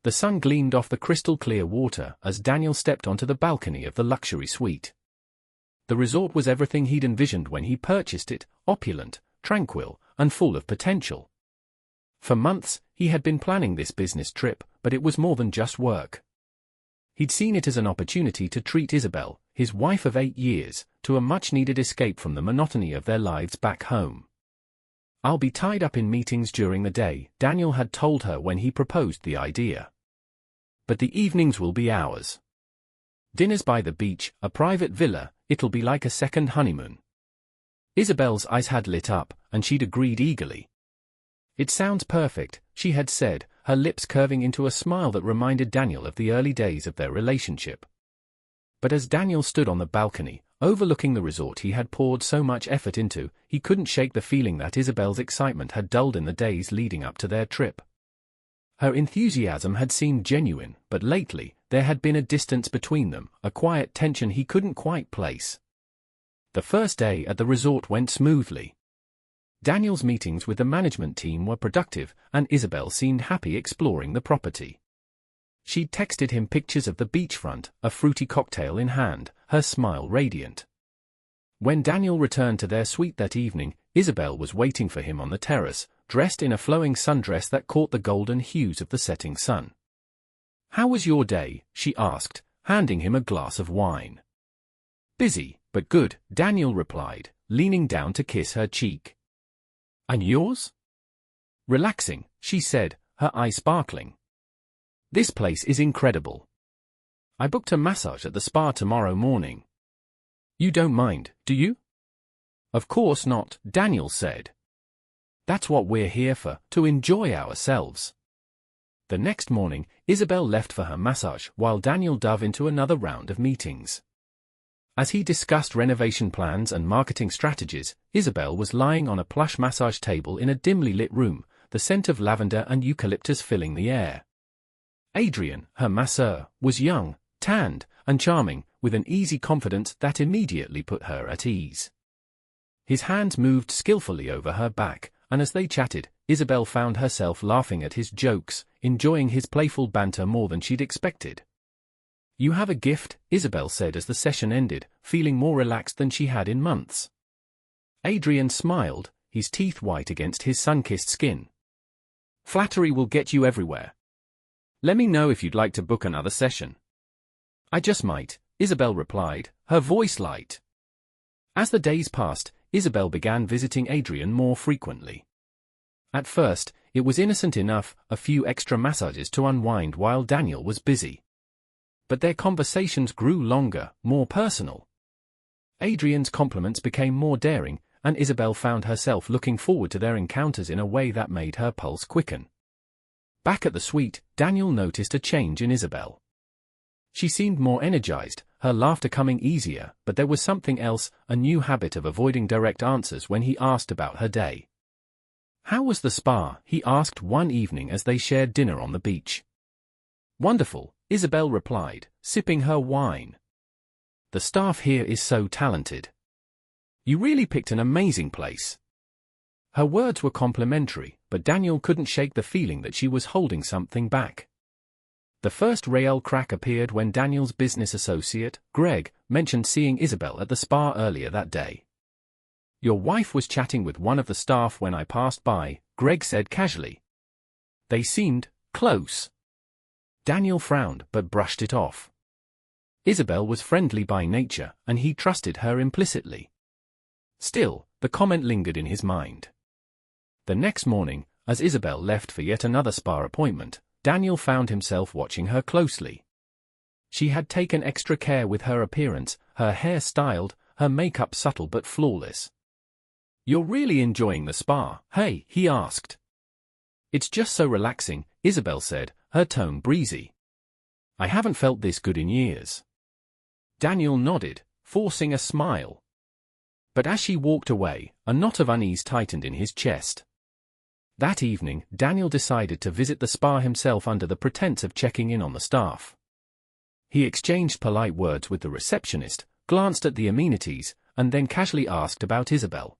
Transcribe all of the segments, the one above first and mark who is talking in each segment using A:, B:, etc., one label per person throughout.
A: The sun gleamed off the crystal-clear water as Daniel stepped onto the balcony of the luxury suite. The resort was everything he'd envisioned when he purchased it, opulent, tranquil, and full of potential. For months, he had been planning this business trip, but it was more than just work. He'd seen it as an opportunity to treat Isabelle, his wife of 8 years, to a much-needed escape from the monotony of their lives back home. "I'll be tied up in meetings during the day," Daniel had told her when he proposed the idea. "But the evenings will be ours. Dinners by the beach, a private villa, it'll be like a second honeymoon." Isabelle's eyes had lit up, and she'd agreed eagerly. "It sounds perfect," she had said, her lips curving into a smile that reminded Daniel of the early days of their relationship. But as Daniel stood on the balcony, overlooking the resort he had poured so much effort into, he couldn't shake the feeling that Isabelle's excitement had dulled in the days leading up to their trip. Her enthusiasm had seemed genuine, but lately, there had been a distance between them, a quiet tension he couldn't quite place. The first day at the resort went smoothly. Daniel's meetings with the management team were productive, and Isabelle seemed happy exploring the property. She'd texted him pictures of the beachfront, a fruity cocktail in hand, her smile radiant. When Daniel returned to their suite that evening, Isabelle was waiting for him on the terrace, dressed in a flowing sundress that caught the golden hues of the setting sun. "How was your day?" she asked, handing him a glass of wine. "Busy, but good," Daniel replied, leaning down to kiss her cheek. "And yours?" "Relaxing," she said, her eyes sparkling. "This place is incredible. I booked a massage at the spa tomorrow morning. You don't mind, do you?" "Of course not," Daniel said. "That's what we're here for, to enjoy ourselves." The next morning, Isabelle left for her massage while Daniel dove into another round of meetings. As he discussed renovation plans and marketing strategies, Isabelle was lying on a plush massage table in a dimly lit room, the scent of lavender and eucalyptus filling the air. Adrian, her masseur, was young, tanned, and charming, with an easy confidence that immediately put her at ease. His hands moved skillfully over her back, and as they chatted, Isabelle found herself laughing at his jokes, enjoying his playful banter more than she'd expected. "You have a gift," Isabelle said as the session ended, feeling more relaxed than she had in months. Adrian smiled, his teeth white against his sun-kissed skin. "Flattery will get you everywhere. Let me know if you'd like to book another session." "I just might," Isabelle replied, her voice light. As the days passed, Isabelle began visiting Adrian more frequently. At first, it was innocent enough, a few extra massages to unwind while Daniel was busy. But their conversations grew longer, more personal. Adrian's compliments became more daring, and Isabelle found herself looking forward to their encounters in a way that made her pulse quicken. Back at the suite, Daniel noticed a change in Isabelle. She seemed more energized, her laughter coming easier, but there was something else, a new habit of avoiding direct answers when he asked about her day. "How was the spa?" he asked one evening as they shared dinner on the beach. "Wonderful," Isabelle replied, sipping her wine. "The staff here is so talented. You really picked an amazing place." Her words were complimentary, but Daniel couldn't shake the feeling that she was holding something back. The first real crack appeared when Daniel's business associate, Greg, mentioned seeing Isabelle at the spa earlier that day. "Your wife was chatting with one of the staff when I passed by," Greg said casually. "They seemed close." Daniel frowned but brushed it off. Isabelle was friendly by nature, and he trusted her implicitly. Still, the comment lingered in his mind. The next morning, as Isabelle left for yet another spa appointment, Daniel found himself watching her closely. She had taken extra care with her appearance, her hair styled, her makeup subtle but flawless. "You're really enjoying the spa, hey?" he asked. "It's just so relaxing," Isabelle said, her tone breezy. "I haven't felt this good in years." Daniel nodded, forcing a smile. But as she walked away, a knot of unease tightened in his chest. That evening, Daniel decided to visit the spa himself under the pretense of checking in on the staff. He exchanged polite words with the receptionist, glanced at the amenities, and then casually asked about Isabelle.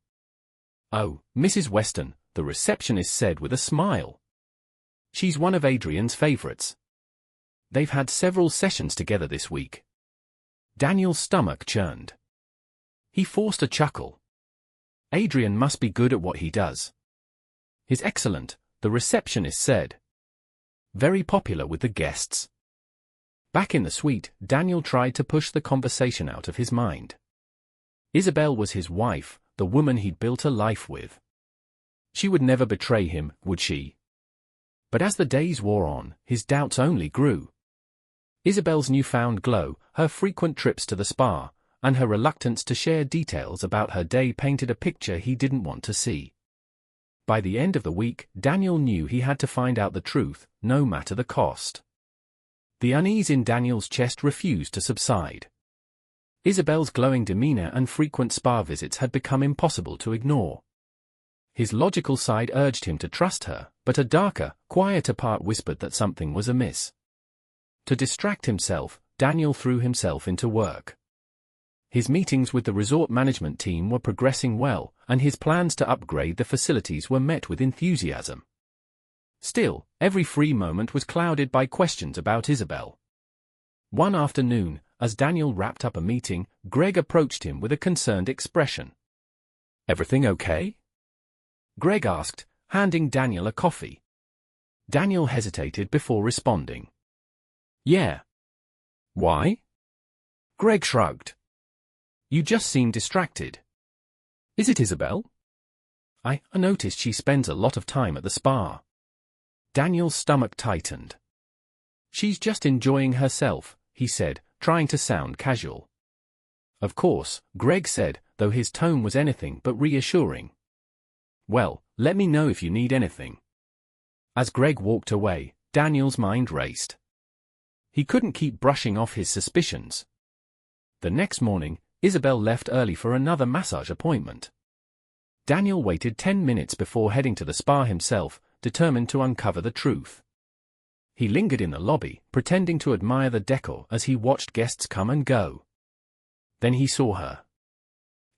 A: "Oh, Mrs. Weston," the receptionist said with a smile. "She's one of Adrian's favorites. They've had several sessions together this week. Daniel's stomach churned. He forced a chuckle. Adrian must be good at what he does. He's excellent, the receptionist said. Very popular with the guests. Back in the suite, Daniel tried to push the conversation out of his mind. Isabelle was his wife, the woman he'd built a life with. She would never betray him, would she? But as the days wore on, his doubts only grew. Isabelle's newfound glow, her frequent trips to the spa, and her reluctance to share details about her day painted a picture he didn't want to see. By the end of the week, Daniel knew he had to find out the truth, no matter the cost. The unease in Daniel's chest refused to subside. Isabelle's glowing demeanor and frequent spa visits had become impossible to ignore. His logical side urged him to trust her, but a darker, quieter part whispered that something was amiss. To distract himself, Daniel threw himself into work. His meetings with the resort management team were progressing well, and his plans to upgrade the facilities were met with enthusiasm. Still, every free moment was clouded by questions about Isabelle. One afternoon, as Daniel wrapped up a meeting, Greg approached him with a concerned expression. "Everything okay?" Greg asked, handing Daniel a coffee. Daniel hesitated before responding. "Yeah." "Why?" Greg shrugged. "You just seem distracted." "Is it Isabelle?" I noticed she spends a lot of time at the spa." Daniel's stomach tightened. "She's just enjoying herself," he said, trying to sound casual. "Of course," Greg said, though his tone was anything but reassuring. "Well, let me know if you need anything." As Greg walked away, Daniel's mind raced. He couldn't keep brushing off his suspicions. The next morning, Isabelle left early for another massage appointment. Daniel waited 10 minutes before heading to the spa himself, determined to uncover the truth. He lingered in the lobby, pretending to admire the decor as he watched guests come and go. Then he saw her.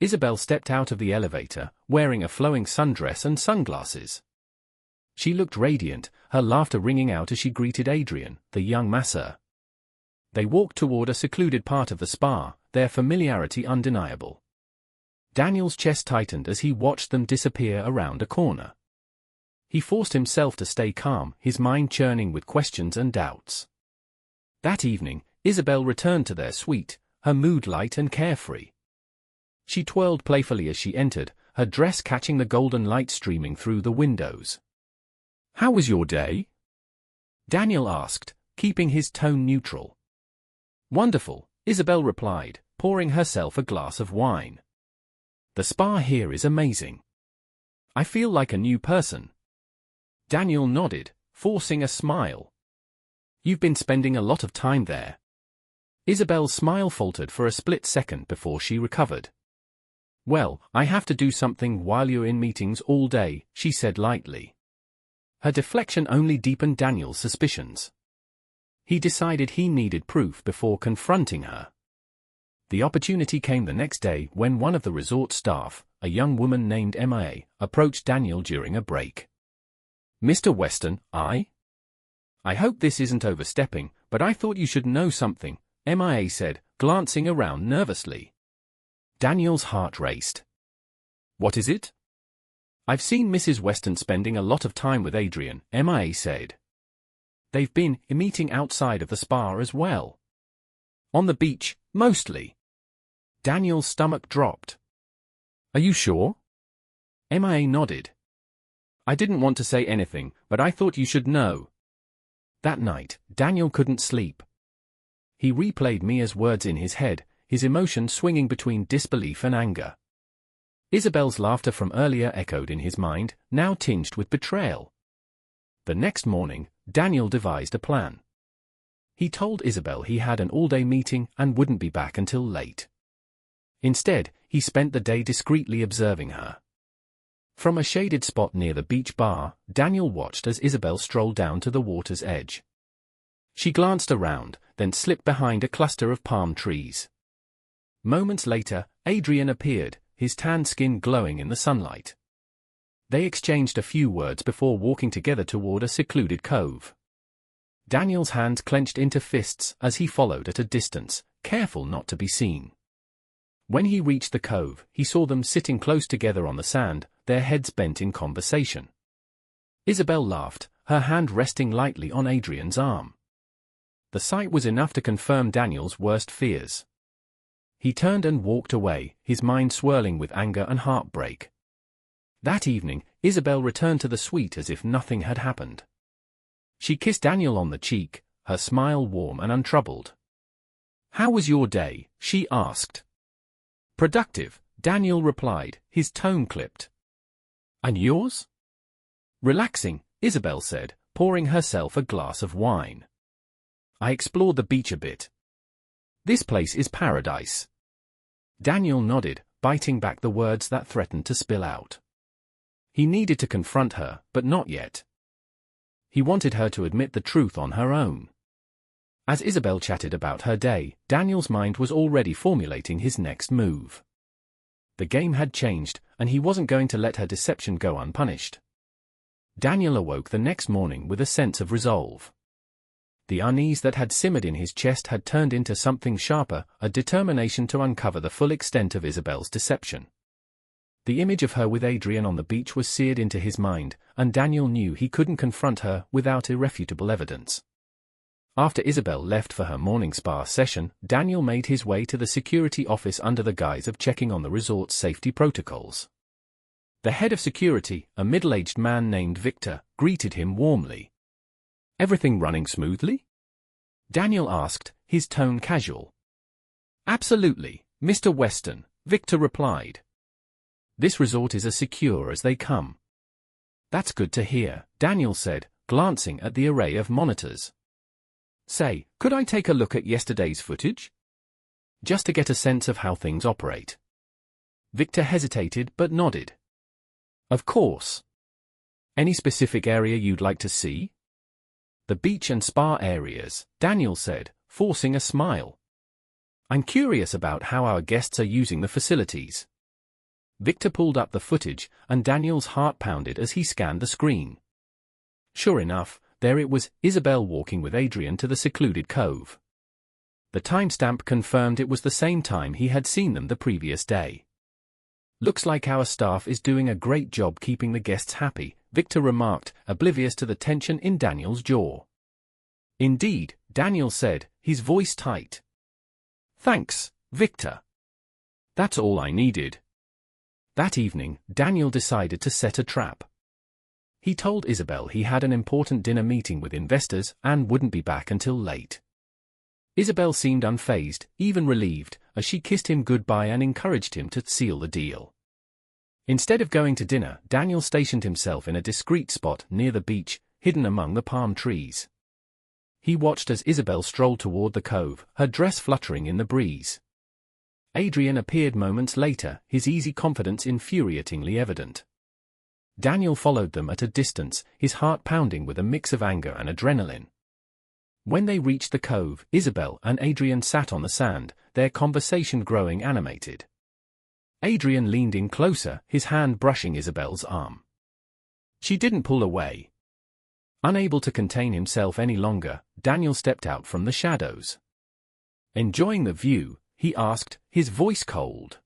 A: Isabelle stepped out of the elevator, wearing a flowing sundress and sunglasses. She looked radiant, her laughter ringing out as she greeted Adrian, the young masseur. They walked toward a secluded part of the spa, their familiarity undeniable. Daniel's chest tightened as he watched them disappear around a corner. He forced himself to stay calm, his mind churning with questions and doubts. That evening, Isabelle returned to their suite, her mood light and carefree. She twirled playfully as she entered, her dress catching the golden light streaming through the windows. "How was your day?" Daniel asked, keeping his tone neutral. "Wonderful," Isabelle replied, pouring herself a glass of wine. "The spa here is amazing. I feel like a new person." Daniel nodded, forcing a smile. "You've been spending a lot of time there." Isabelle's smile faltered for a split second before she recovered. "Well, I have to do something while you're in meetings all day," she said lightly. Her deflection only deepened Daniel's suspicions. He decided he needed proof before confronting her. The opportunity came the next day when one of the resort staff, a young woman named MIA, approached Daniel during a break. "Mr. Weston, I hope this isn't overstepping, but I thought you should know something," MIA said, glancing around nervously. Daniel's heart raced. "What is it?" "I've seen Mrs. Weston spending a lot of time with Adrian," MIA said. "They've been meeting outside of the spa as well. On the beach, mostly." Daniel's stomach dropped. "Are you sure?" MIA nodded. "I didn't want to say anything, but I thought you should know." That night, Daniel couldn't sleep. He replayed Mia's words in his head, his emotion swinging between disbelief and anger. Isabelle's laughter from earlier echoed in his mind, now tinged with betrayal. The next morning, Daniel devised a plan. He told Isabelle he had an all-day meeting and wouldn't be back until late. Instead, he spent the day discreetly observing her. From a shaded spot near the beach bar, Daniel watched as Isabelle strolled down to the water's edge. She glanced around, then slipped behind a cluster of palm trees. Moments later, Adrian appeared, his tanned skin glowing in the sunlight. They exchanged a few words before walking together toward a secluded cove. Daniel's hands clenched into fists as he followed at a distance, careful not to be seen. When he reached the cove, he saw them sitting close together on the sand, their heads bent in conversation. Isabelle laughed, her hand resting lightly on Adrian's arm. The sight was enough to confirm Daniel's worst fears. He turned and walked away, his mind swirling with anger and heartbreak. That evening, Isabelle returned to the suite as if nothing had happened. She kissed Daniel on the cheek, her smile warm and untroubled. "How was your day?" she asked. "Productive," Daniel replied, his tone clipped. "And yours?" "Relaxing," Isabelle said, pouring herself a glass of wine. "I explored the beach a bit. This place is paradise." Daniel nodded, biting back the words that threatened to spill out. He needed to confront her, but not yet. He wanted her to admit the truth on her own. As Isabelle chatted about her day, Daniel's mind was already formulating his next move. The game had changed, and he wasn't going to let her deception go unpunished. Daniel awoke the next morning with a sense of resolve. The unease that had simmered in his chest had turned into something sharper, a determination to uncover the full extent of Isabelle's deception. The image of her with Adrian on the beach was seared into his mind, and Daniel knew he couldn't confront her without irrefutable evidence. After Isabelle left for her morning spa session, Daniel made his way to the security office under the guise of checking on the resort's safety protocols. The head of security, a middle-aged man named Victor, greeted him warmly. "Everything running smoothly?" Daniel asked, his tone casual. "Absolutely, Mr. Weston," Victor replied. "This resort is as secure as they come." "That's good to hear," Daniel said, glancing at the array of monitors. "Say, could I take a look at yesterday's footage? Just to get a sense of how things operate." Victor hesitated but nodded. "Of course. Any specific area you'd like to see?" "The beach and spa areas," Daniel said, forcing a smile. "I'm curious about how our guests are using the facilities." Victor pulled up the footage, and Daniel's heart pounded as he scanned the screen. Sure enough, there it was, Isabelle walking with Adrian to the secluded cove. The timestamp confirmed it was the same time he had seen them the previous day. "Looks like our staff is doing a great job keeping the guests happy," Victor remarked, oblivious to the tension in Daniel's jaw. "Indeed," Daniel said, his voice tight. "Thanks, Victor. That's all I needed." That evening, Daniel decided to set a trap. He told Isabelle he had an important dinner meeting with investors and wouldn't be back until late. Isabelle seemed unfazed, even relieved, as she kissed him goodbye and encouraged him to seal the deal. Instead of going to dinner, Daniel stationed himself in a discreet spot near the beach, hidden among the palm trees. He watched as Isabelle strolled toward the cove, her dress fluttering in the breeze. Adrian appeared moments later, his easy confidence infuriatingly evident. Daniel followed them at a distance, his heart pounding with a mix of anger and adrenaline. When they reached the cove, Isabelle and Adrian sat on the sand, their conversation growing animated. Adrian leaned in closer, his hand brushing Isabelle's arm. She didn't pull away. Unable to contain himself any longer, Daniel stepped out from the shadows. "Enjoying the view?" he asked, his voice cold.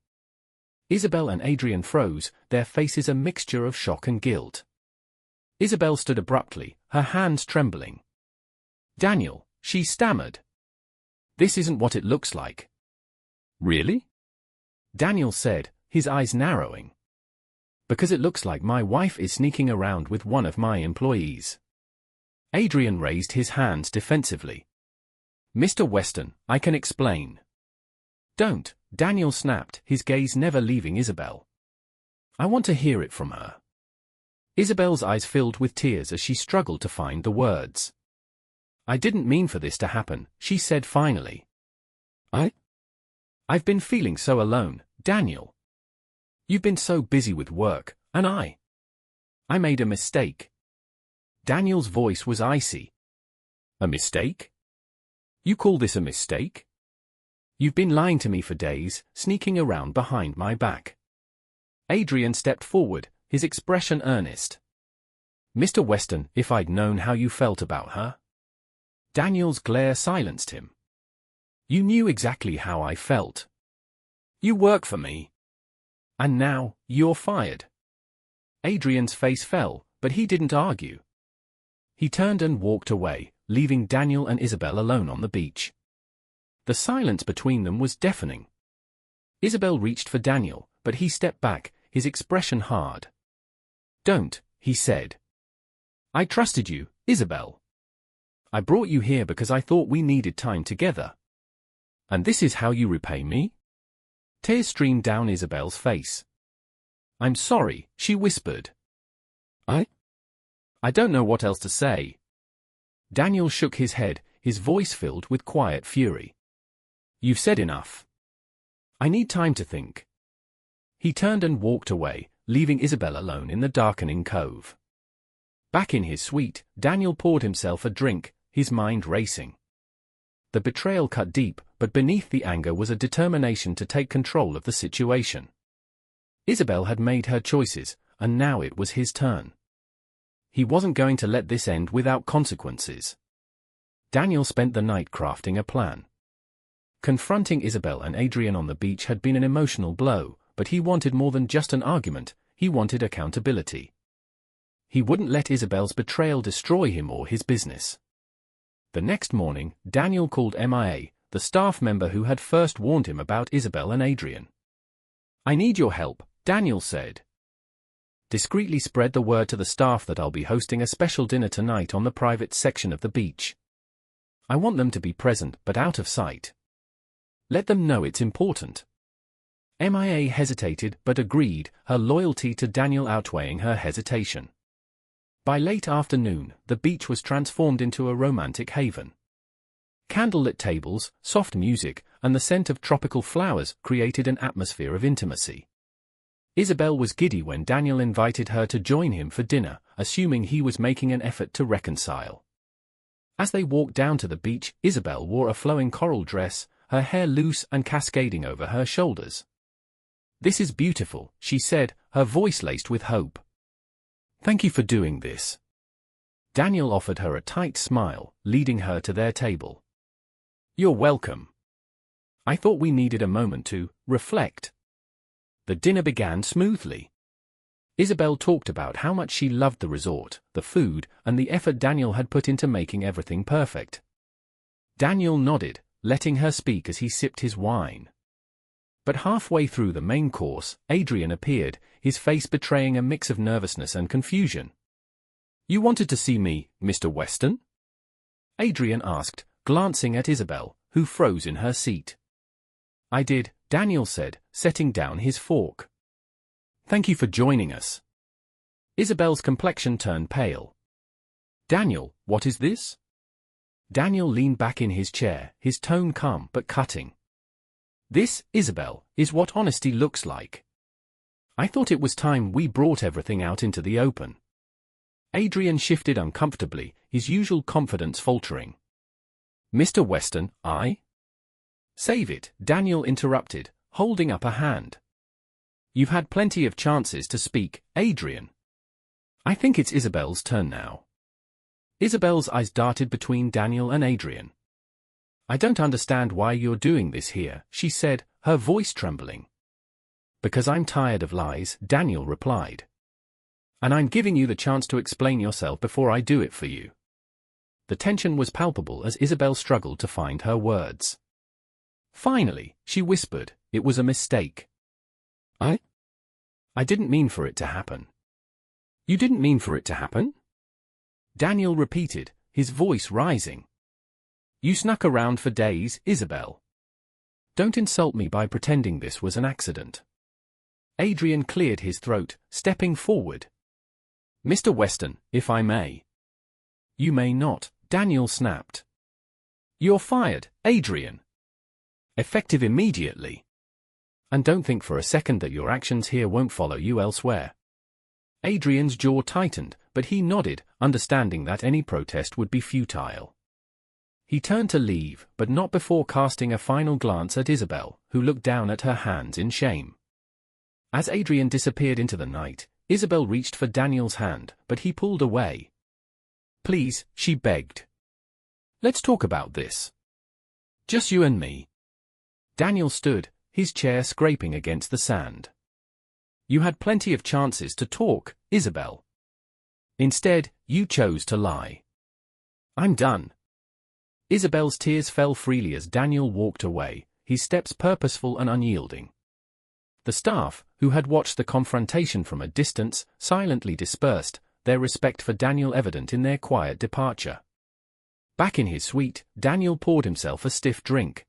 A: Isabelle and Adrian froze, their faces a mixture of shock and guilt. Isabelle stood abruptly, her hands trembling. "Daniel," she stammered. "This isn't what it looks like." "Really?" Daniel said, his eyes narrowing. "Because it looks like my wife is sneaking around with one of my employees." Adrian raised his hands defensively. "Mr. Weston, I can explain." "Don't," Daniel snapped, his gaze never leaving Isabelle. "I want to hear it from her." Isabelle's eyes filled with tears as she struggled to find the words. "I didn't mean for this to happen," she said finally. I've been feeling so alone, Daniel. You've been so busy with work, and I made a mistake." Daniel's voice was icy. "A mistake? You call this a mistake? You've been lying to me for days, sneaking around behind my back." Adrian stepped forward, his expression earnest. "Mr. Weston, if I'd known how you felt about her." Daniel's glare silenced him. You knew exactly how I felt. You work for me. And now, you're fired. Adrian's face fell, but he didn't argue. He turned and walked away, leaving Daniel and Isabelle alone on the beach. The silence between them was deafening. Isabelle reached for Daniel, but he stepped back, his expression hard. Don't, he said. I trusted you, Isabelle. I brought you here because I thought we needed time together. And this is how you repay me? Tears streamed down Isabelle's face. I'm sorry, she whispered. I don't know what else to say. Daniel shook his head, his voice filled with quiet fury. You've said enough. I need time to think. He turned and walked away, leaving Isabelle alone in the darkening cove. Back in his suite, Daniel poured himself a drink, his mind racing. The betrayal cut deep, but beneath the anger was a determination to take control of the situation. Isabelle had made her choices, and now it was his turn. He wasn't going to let this end without consequences. Daniel spent the night crafting a plan. Confronting Isabelle and Adrian on the beach had been an emotional blow, but he wanted more than just an argument, he wanted accountability. He wouldn't let Isabelle's betrayal destroy him or his business. The next morning, Daniel called MIA, the staff member who had first warned him about Isabelle and Adrian. I need your help, Daniel said. Discreetly spread the word to the staff that I'll be hosting a special dinner tonight on the private section of the beach. I want them to be present but out of sight. Let them know it's important. MIA hesitated but agreed, her loyalty to Daniel outweighing her hesitation. By late afternoon, the beach was transformed into a romantic haven. Candlelit tables, soft music, and the scent of tropical flowers created an atmosphere of intimacy. Isabelle was giddy when Daniel invited her to join him for dinner, assuming he was making an effort to reconcile. As they walked down to the beach, Isabelle wore a flowing coral dress, her hair loose and cascading over her shoulders. This is beautiful, she said, her voice laced with hope. Thank you for doing this. Daniel offered her a tight smile, leading her to their table. You're welcome. I thought we needed a moment to reflect. The dinner began smoothly. Isabelle talked about how much she loved the resort, the food, and the effort Daniel had put into making everything perfect. Daniel nodded, letting her speak as he sipped his wine. But halfway through the main course, Adrian appeared, his face betraying a mix of nervousness and confusion. You wanted to see me, Mr. Weston? Adrian asked, glancing at Isabelle, who froze in her seat. I did, Daniel said, setting down his fork. Thank you for joining us. Isabelle's complexion turned pale. Daniel, what is this? Daniel leaned back in his chair, his tone calm but cutting. This, Isabelle, is what honesty looks like. I thought it was time we brought everything out into the open. Adrian shifted uncomfortably, his usual confidence faltering. Mr. Weston, Save it, Daniel interrupted, holding up a hand. You've had plenty of chances to speak, Adrian. I think it's Isabelle's turn now. Isabelle's eyes darted between Daniel and Adrian. I don't understand why you're doing this here, she said, her voice trembling. Because I'm tired of lies, Daniel replied. And I'm giving you the chance to explain yourself before I do it for you. The tension was palpable as Isabelle struggled to find her words. Finally, she whispered, it was a mistake. I didn't mean for it to happen. You didn't mean for it to happen? Daniel repeated, his voice rising. You snuck around for days, Isabelle. Don't insult me by pretending this was an accident. Adrian cleared his throat, stepping forward. Mr. Weston, if I may. You may not, Daniel snapped. You're fired, Adrian. Effective immediately. And don't think for a second that your actions here won't follow you elsewhere. Adrian's jaw tightened, but he nodded, understanding that any protest would be futile. He turned to leave, but not before casting a final glance at Isabelle, who looked down at her hands in shame. As Adrian disappeared into the night, Isabelle reached for Daniel's hand, but he pulled away. Please, she begged. Let's talk about this. Just you and me. Daniel stood, his chair scraping against the sand. You had plenty of chances to talk, Isabelle. Instead, you chose to lie. I'm done. Isabelle's tears fell freely as Daniel walked away, his steps purposeful and unyielding. The staff, who had watched the confrontation from a distance, silently dispersed, their respect for Daniel evident in their quiet departure. Back in his suite, Daniel poured himself a stiff drink.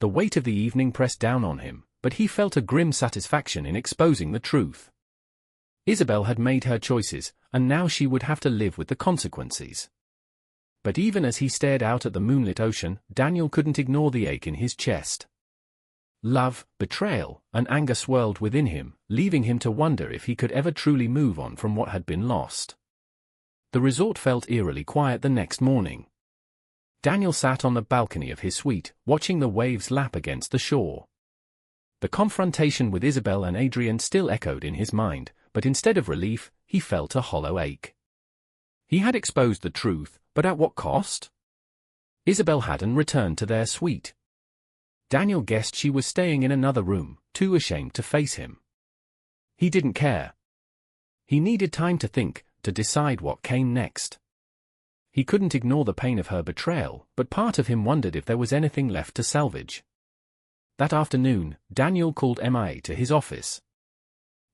A: The weight of the evening pressed down on him, but he felt a grim satisfaction in exposing the truth. Isabelle had made her choices, and now she would have to live with the consequences. But even as he stared out at the moonlit ocean, Daniel couldn't ignore the ache in his chest. Love, betrayal, and anger swirled within him, leaving him to wonder if he could ever truly move on from what had been lost. The resort felt eerily quiet the next morning. Daniel sat on the balcony of his suite, watching the waves lap against the shore. The confrontation with Isabelle and Adrian still echoed in his mind, but instead of relief, he felt a hollow ache. He had exposed the truth, but at what cost? Isabelle hadn't returned to their suite. Daniel guessed she was staying in another room, too ashamed to face him. He didn't care. He needed time to think, to decide what came next. He couldn't ignore the pain of her betrayal, but part of him wondered if there was anything left to salvage. That afternoon, Daniel called MIA to his office.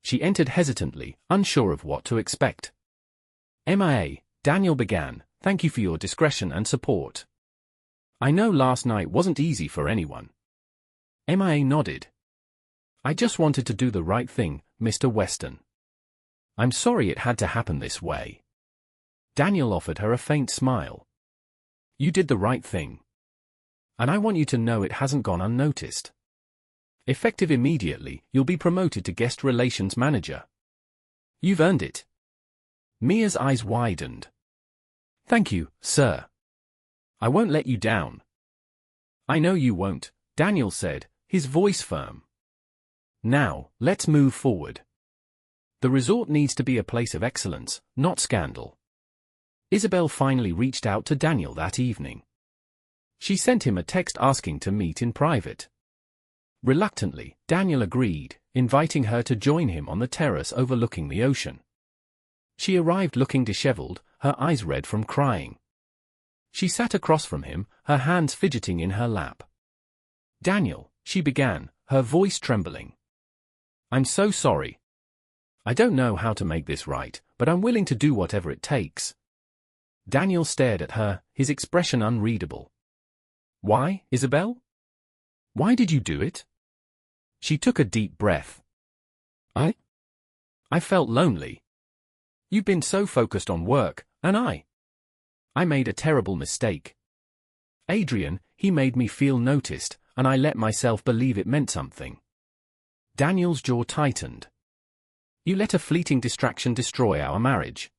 A: She entered hesitantly, unsure of what to expect. MIA, Daniel began, thank you for your discretion and support. I know last night wasn't easy for anyone. MIA nodded. I just wanted to do the right thing, Mr. Weston. I'm sorry it had to happen this way. Daniel offered her a faint smile. You did the right thing. And I want you to know it hasn't gone unnoticed. Effective immediately, you'll be promoted to guest relations manager. You've earned it. Mia's eyes widened. Thank you, sir. I won't let you down. I know you won't, Daniel said, his voice firm. Now, let's move forward. The resort needs to be a place of excellence, not scandal. Isabelle finally reached out to Daniel that evening. She sent him a text asking to meet in private. Reluctantly, Daniel agreed, inviting her to join him on the terrace overlooking the ocean. She arrived looking disheveled, her eyes red from crying. She sat across from him, her hands fidgeting in her lap. Daniel, she began, her voice trembling. I'm so sorry. I don't know how to make this right, but I'm willing to do whatever it takes. Daniel stared at her, his expression unreadable. Why, Isabelle? Why did you do it? She took a deep breath. I felt lonely. You've been so focused on work, and I made a terrible mistake. Adrian, he made me feel noticed, and I let myself believe it meant something. Daniel's jaw tightened. You let a fleeting distraction destroy our marriage.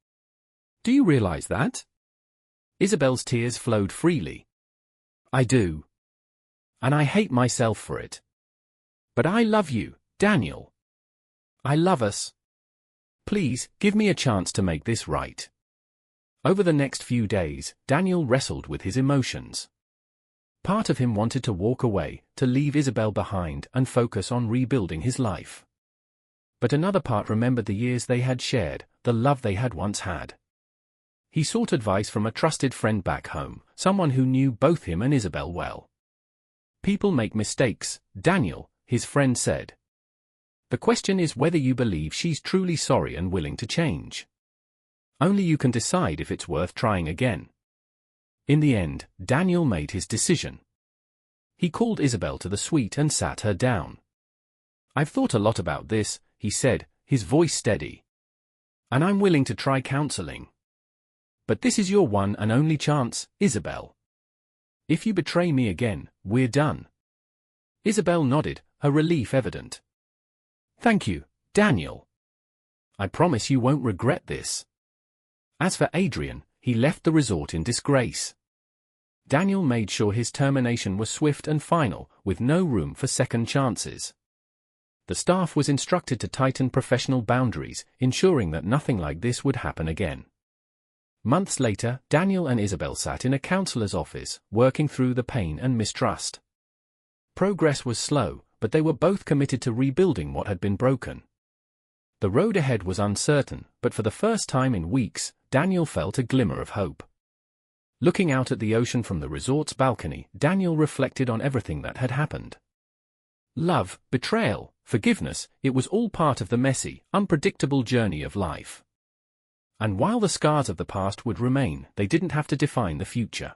A: Do you realize that? Isabelle's tears flowed freely. I do. And I hate myself for it. But I love you, Daniel. I love us. Please, give me a chance to make this right. Over the next few days, Daniel wrestled with his emotions. Part of him wanted to walk away, to leave Isabelle behind and focus on rebuilding his life. But another part remembered the years they had shared, the love they had once had. He sought advice from a trusted friend back home, someone who knew both him and Isabelle well. People make mistakes, Daniel, his friend said. The question is whether you believe she's truly sorry and willing to change. Only you can decide if it's worth trying again. In the end, Daniel made his decision. He called Isabelle to the suite and sat her down. I've thought a lot about this, he said, his voice steady. And I'm willing to try counseling. But this is your one and only chance, Isabelle. If you betray me again, we're done. Isabelle nodded, her relief evident. Thank you, Daniel. I promise you won't regret this. As for Adrian, he left the resort in disgrace. Daniel made sure his termination was swift and final, with no room for second chances. The staff was instructed to tighten professional boundaries, ensuring that nothing like this would happen again. Months later, Daniel and Isabelle sat in a counselor's office, working through the pain and mistrust. Progress was slow, but they were both committed to rebuilding what had been broken. The road ahead was uncertain, but for the first time in weeks, Daniel felt a glimmer of hope. Looking out at the ocean from the resort's balcony, Daniel reflected on everything that had happened. Love, betrayal, forgiveness, it was all part of the messy, unpredictable journey of life. And while the scars of the past would remain, they didn't have to define the future.